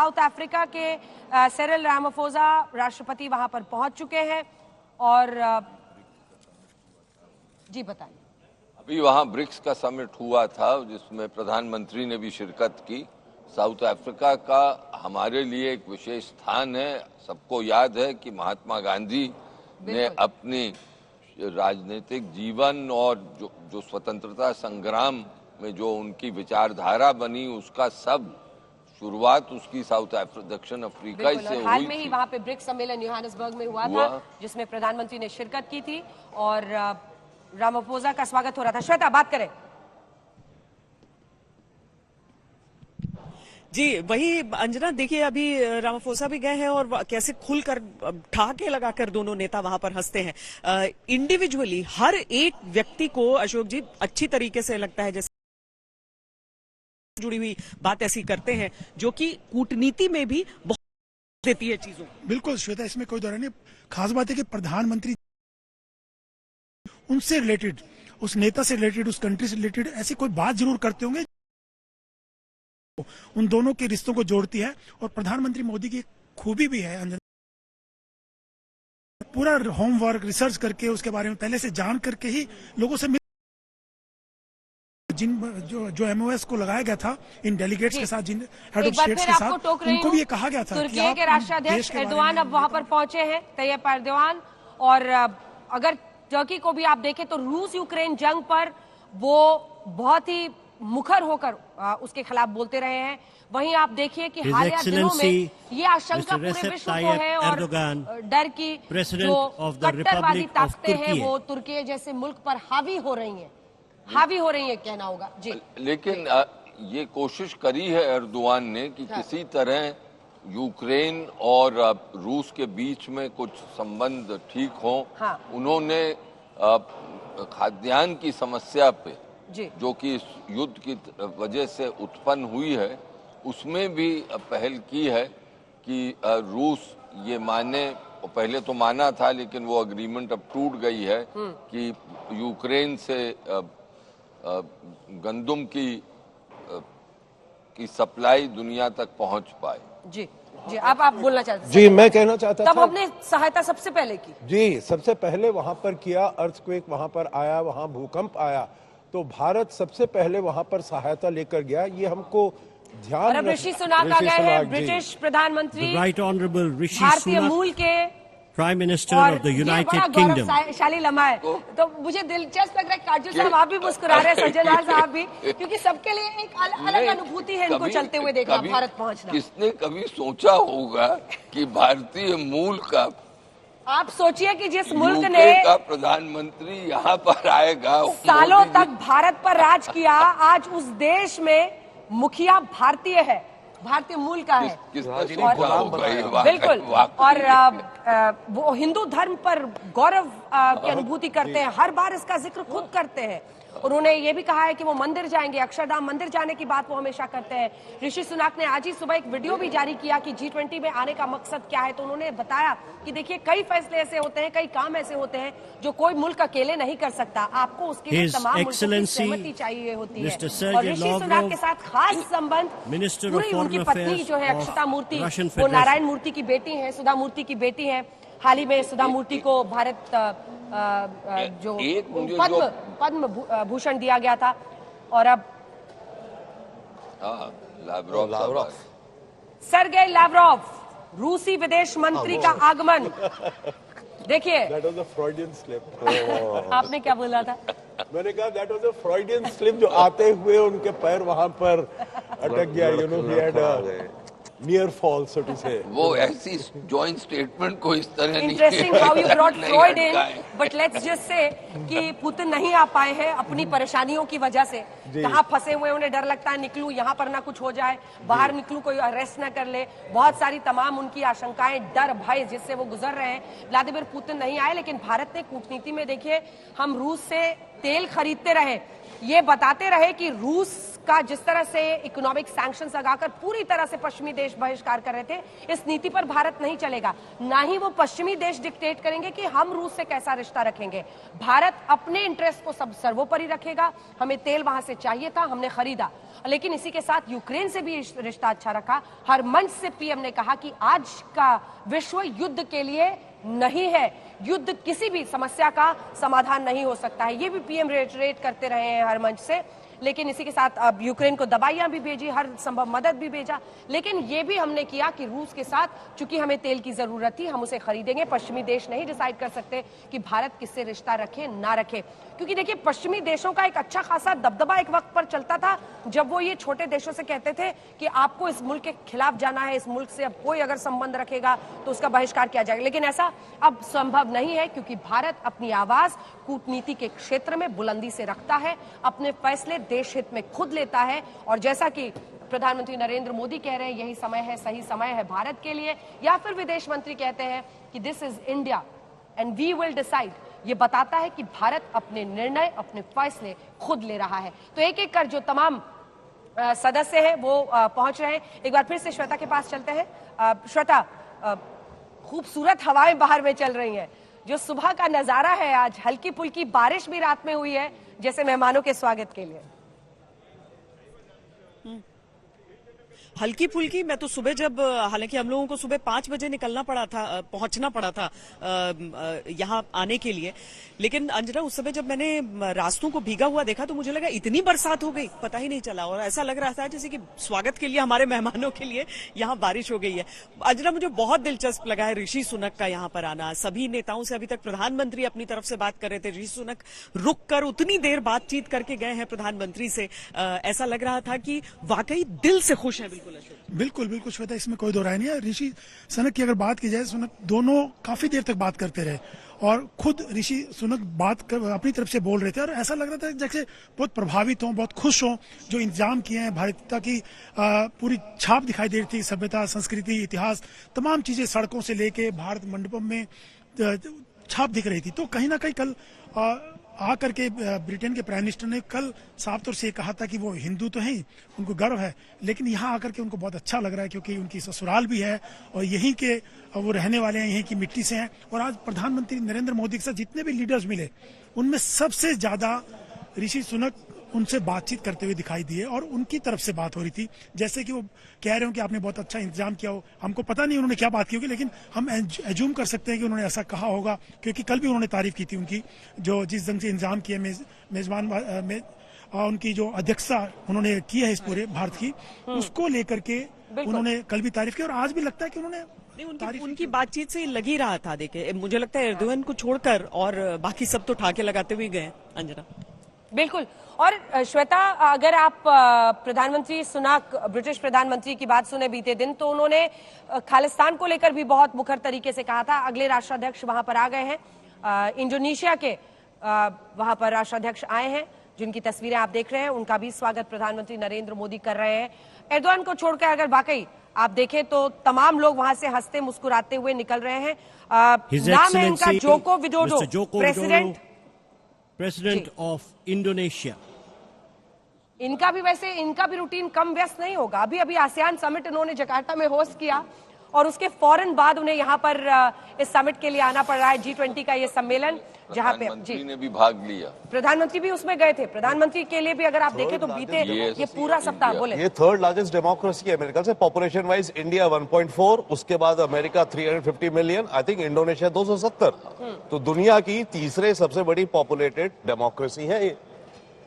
South Africa के Cyril Ramaphosa राष्ट्रपति वहां पर पहुंच चुके हैं और जी बताइए। अभी वहां ब्रिक्स का समिट हुआ था जिसमें प्रधानमंत्री ने भी शिरकत की। साउथ अफ्रीका का हमारे लिए एक विशेष स्थान है। सबको याद है कि महात्मा गांधी ने अपनी राजनीतिक जीवन और जो स्वतंत्रता संग्राम में जो उनकी विचारधारा बनी उसका सब शुरुआत उसकी दक्षिण अफ्रीका से हुई। हाल में ही वहां पे ब्रिक्स सम्मेलन योहानिसबर्ग में हुआ था जिसमें प्रधानमंत्री ने शिरकत की थी और रामाफोसा का स्वागत हो रहा था। श्वेता बात करें। जी वही अंजना, देखिए अभी रामाफोसा भी गए हैं और कैसे खुलकर ठहाके लगाकर दोनों नेता वहां पर हंसते हैं। इंडिविजुअली हर एक व्यक्ति को अशोक जी अच्छी तरीके से लगता है जैसे जुड़ी हुई बात ऐसी करते हैं जो कि कूटनीति में भी बहुत देती है चीजों। बिल्कुल श्वेता, इसमें कोई दौरा नहीं। खास बात है कि प्रधानमंत्री उनसे रिलेटेड, उस नेता से रिलेटेड, उस कंट्री से रिलेटेड ऐसी कोई बात जरूर करते होंगे उन दोनों के रिश्तों को जोड़ती है। और प्रधानमंत्री मोदी की खूबी भी है अंदर, पूरा होमवर्क रिसर्च करके उसके बारे में पहले से जान करके ही लोगों से जो एमओएस को लगाया गया था इन डेलीगेट्स के साथ, जिन हेड ऑफ स्टेट्स के साथ, उनको भी ये कहा गया था। तुर्की के राष्ट्राध्यक्ष एर्दोगान अब वहां पर पहुंचे हैं, तैयब एर्दोगान। और अगर टर्की को भी आप देखें तो रूस यूक्रेन जंग पर वो बहुत ही मुखर होकर उसके खिलाफ बोलते रहे हैं। वहीं आप देखिए कि हालिया दिनों में ये आशंका पूरे विश्व को है और डर की जो कट्टरवादी ताकतें हैं वो तुर्की जैसे मुल्क पर हावी हो रही है कहना होगा जी। लेकिन ये कोशिश करी है एर्दोगान ने कि किसी तरह यूक्रेन और रूस के बीच में कुछ संबंध ठीक हो। उन्होंने खाद्यान्न की समस्या पे जो कि इस युद्ध की वजह से उत्पन्न हुई है उसमें भी पहल की है कि रूस ये माने, पहले तो माना था लेकिन वो अग्रीमेंट अब टूट गई है कि यूक्रेन से गंदुम की सप्लाई दुनिया तक पहुंच पाए। जी आप बोलना चाहते हैं? जी मैं कहना चाहता था, तब हमने सहायता सबसे पहले की। जी सबसे पहले वहां पर किया, अर्थक्वेक वहां पर आया, वहां भूकंप आया तो भारत सबसे पहले वहां पर सहायता लेकर गया। ये हमको ध्यान। ऋषि सुनाक आ गए हैं, ब्रिटिश प्रधानमंत्री, राइट ऑनरेबल ऋषि भारतीय मूल के prime minister of the United kingdom. शाली लम्हा है तो मुझे दिलचस्प लग रहा है काजू साहब आप भी मुस्कुरा रहे हैं, सज्जनलाल साहब भी, क्योंकि सबके लिए एक अलग अनुभूति है इनको चलते हुए देखा भारत पहुंचना। किसने कभी सोचा होगा कि भारतीय मूल का, आप सोचिए कि जिस मुल्क ने का प्रधानमंत्री यहाँ पर आएगा, सालों तक भारत पर राज किया, आज उस देश में मुखिया भारतीय है, भारतीय मूल का है। बिल्कुल। और वो हिंदू धर्म पर गौरव की अनुभूति करते हैं, हर बार इसका जिक्र खुद करते हैं। उन्होंने ये भी कहा है कि वो मंदिर जाएंगे, अक्षरधाम मंदिर जाने की बात वो हमेशा करते हैं। ऋषि सुनाक ने आज ही सुबह एक वीडियो भी जारी किया कि G20 में आने का मकसद क्या है। तो उन्होंने बताया कि देखिए कई फैसले ऐसे होते हैं, कई काम ऐसे होते हैं जो कोई मुल्क अकेले नहीं कर सकता, आपको उसके लिए तमाम मुल्कों की सहमति चाहिए होती है। और ऋषि सुनाक के साथ खास संबंध पूरी उनकी पत्नी जो है अक्षता मूर्ति, वो नारायण मूर्ति की बेटी है, सुधा मूर्ति की बेटी है। हाल ही में सुधा मूर्ति को भारत जो पद्म भूषण दिया गया था। और अब लाव्रोव, सर्गेई लाव्रोव, रूसी विदेश मंत्री का आगमन। देखिए आपने क्या बोला था? मैंने कहा that was a Freudian slip, जो आते हुए उनके पैर वहां पर अटक गया। You know he had near fall, so to say. वो ऐसी joint statement को इस तरह नहीं। Interesting how you brought Freud in, but let's just say कि पुतिन नहीं आ पाए हैं अपनी परेशानियों की वजह से। कहाँ फंसे हुए, उन्हें डर लगता है निकलूं यहाँ पर ना कुछ हो जाए, बाहर निकलूं कोई अरेस्ट ना कर ले, बहुत सारी तमाम उनकी आशंकाएं, डर, भय जिससे वो गुजर रहे हैं। व्लादिमीर पुतिन नहीं आए, लेकिन भारत ने कूटनीति में देखिए हम रूस से तेल खरीदते रहे, ये बताते रहे कि रूस का जिस तरह से इकोनॉमिक सैंक्शंस लगाकर पूरी तरह से पश्चिमी देश बहिष्कार कर रहे थे, इस नीति पर भारत नहीं चलेगा। ना ही वो पश्चिमी देश डिक्टेट करेंगे कि हम रूस से कैसा रिश्ता रखेंगे। भारत अपने इंटरेस्ट को सब सर्वोपरि रखेगा। हमें तेल वहां से चाहिए था, हमने खरीदा, लेकिन इसी के साथ यूक्रेन से भी रिश्ता अच्छा रखा। हर मंच से पीएम ने कहा कि आज का विश्व युद्ध के लिए नहीं है, युद्ध किसी भी समस्या का समाधान नहीं हो सकता है। ये भी पीएम रेट करते रहे हैं हर मंच से। लेकिन इसी के साथ अब यूक्रेन को दवाइयां भी भेजी, हर संभव मदद भी भेजा, लेकिन ये भी हमने किया कि रूस के साथ चूंकि हमें तेल की जरूरत थी, हम उसे खरीदेंगे। पश्चिमी देश नहीं डिसाइड कर सकते कि भारत किससे रिश्ता रखे ना रखे, क्योंकि देखिए पश्चिमी देशों का एक अच्छा खासा दबदबा एक वक्त पर चलता था जब वो ये छोटे देशों से कहते थे कि आपको इस मुल्क के खिलाफ जाना है, इस मुल्क से अब कोई अगर संबंध रखेगा तो उसका बहिष्कार किया जाएगा। लेकिन ऐसा अब संभव नहीं है, क्योंकि भारत अपनी आवाज कूटनीति के क्षेत्र में बुलंदी से रखता है, अपने फैसले देश हित में खुद लेता है। और जैसा कि प्रधानमंत्री नरेंद्र मोदी कह रहे हैं, यही समय है, सही समय है भारत के लिए, या फिर विदेश मंत्री कहते हैं कि this is India and we will decide, ये बताता है कि भारत अपने निर्णय, अपने फैसले खुद ले रहा है। तो एक एक कर जो तमाम सदस्य हैं वो पहुंच रहे हैं। एक बार फिर से श्वेता के पास चलते हैं। श्वेता, खूबसूरत हवाएं बाहर में चल रही हैं, जो सुबह का नजारा है, आज हल्की फुल्की बारिश भी रात में हुई है जैसे मेहमानों के स्वागत के लिए। हल्की फुल्की, मैं तो सुबह जब, हालांकि हम लोगों को सुबह 5 बजे निकलना पड़ा था, पहुंचना पड़ा था यहाँ आने के लिए, लेकिन अंजना उस समय जब मैंने रास्तों को भीगा हुआ देखा तो मुझे लगा इतनी बरसात हो गई, पता ही नहीं चला, और ऐसा लग रहा था जैसे कि स्वागत के लिए, हमारे मेहमानों के लिए यहाँ बारिश हो गई है। अंजना, मुझे बहुत दिलचस्प लगा है ऋषि सुनक का यहाँ पर आना। सभी नेताओं से अभी तक प्रधानमंत्री अपनी तरफ से बात कर रहे थे, ऋषि सुनक रुक कर उतनी देर बातचीत करके गए हैं प्रधानमंत्री से। ऐसा लग रहा था कि वाकई दिल से खुश है। बिल्कुल बिल्कुल श्वेता, इसमें कोई दो राय नहीं है। ऋषि सुनक की अगर बात की जाए, सुनक दोनों काफी देर तक बात करते रहे और खुद ऋषि सुनक अपनी तरफ से बोल रहे थे, और ऐसा लग रहा था जैसे बहुत प्रभावित हों, बहुत खुश हों। जो इंतजाम किए हैं, भारतीयता की पूरी छाप दिखाई दे रही थी, सभ्यता, संस्कृति, इतिहास, तमाम चीजें सड़कों से लेके भारत मंडपम में छाप दिख रही थी। तो कहीं ना कहीं कल आकर के ब्रिटेन के प्राइम मिनिस्टर ने कल साफ तौर से कहा था कि वो हिंदू तो हैं, उनको गर्व है, लेकिन यहाँ आकर के उनको बहुत अच्छा लग रहा है क्योंकि उनकी ससुराल भी है और यहीं के वो रहने वाले हैं, यहीं की मिट्टी से हैं। और आज प्रधानमंत्री नरेंद्र मोदी के साथ जितने भी लीडर्स मिले, उनमें सबसे ज्यादा ऋषि सुनक उनसे बातचीत करते हुए दिखाई दिए और उनकी तरफ से बात हो रही थी, जैसे कि वो कह रहे हो कि आपने बहुत अच्छा इंतजाम किया हो। हमको पता नहीं उन्होंने क्या बात की होगी, लेकिन हम एज्यूम कर सकते हैं कि उन्होंने ऐसा कहा होगा, क्योंकि कल भी उन्होंने तारीफ की थी उनकी, जो जिस ढंग से इंतजाम किए मेजबान में उनकी जो अध्यक्षता उन्होंने की है इस पूरे भारत की, उसको लेकर के उन्होंने कल भी तारीफ की और आज भी लगता है कि उन्होंने उनकी बातचीत से लग ही रहा था। देखिए, मुझे लगता है एर्दोगन को छोड़कर और बाकी सब तो ठाके लगाते हुए गए। अंजना, बिल्कुल। और श्वेता, अगर आप प्रधानमंत्री सुनक, ब्रिटिश प्रधानमंत्री की बात सुने बीते दिन, तो उन्होंने खालिस्तान को लेकर भी बहुत मुखर तरीके से कहा था। अगले राष्ट्राध्यक्ष वहां पर आ गए हैं, इंडोनेशिया के वहां पर राष्ट्राध्यक्ष आए हैं, जिनकी तस्वीरें आप देख रहे हैं, उनका भी स्वागत प्रधानमंत्री नरेंद्र मोदी कर रहे हैं। एर्दोगन को छोड़कर अगर वाकई आप देखें तो तमाम लोग वहां से हंसते मुस्कुराते हुए निकल रहे हैं। नाम है इनका Joko Widodo, president of Indonesia. इनका भी रूटीन कम व्यस्त नहीं होगा। अभी आसियान समिट इन्होंने जकार्ता में होस्ट किया और उसके फौरन बाद उन्हें यहाँ पर इस समिट के लिए आना पड़ रहा है। G20 का ये सम्मेलन, जहाँ पे प्रधानमंत्री ने भी भाग लिया, प्रधानमंत्री भी उसमें गए थे। प्रधानमंत्री के लिए भी अगर आप देखें तो बीते ये पूरा सप्ताह, बोले ये थर्ड लार्जेस्ट डेमोक्रेसी है अमेरिका से, पॉपुलेशन वाइज इंडिया 1.4, उसके बाद America 350 million, I think Indonesia 270। तो दुनिया की तीसरे सबसे बड़ी पॉपुलेटेड डेमोक्रेसी है ये।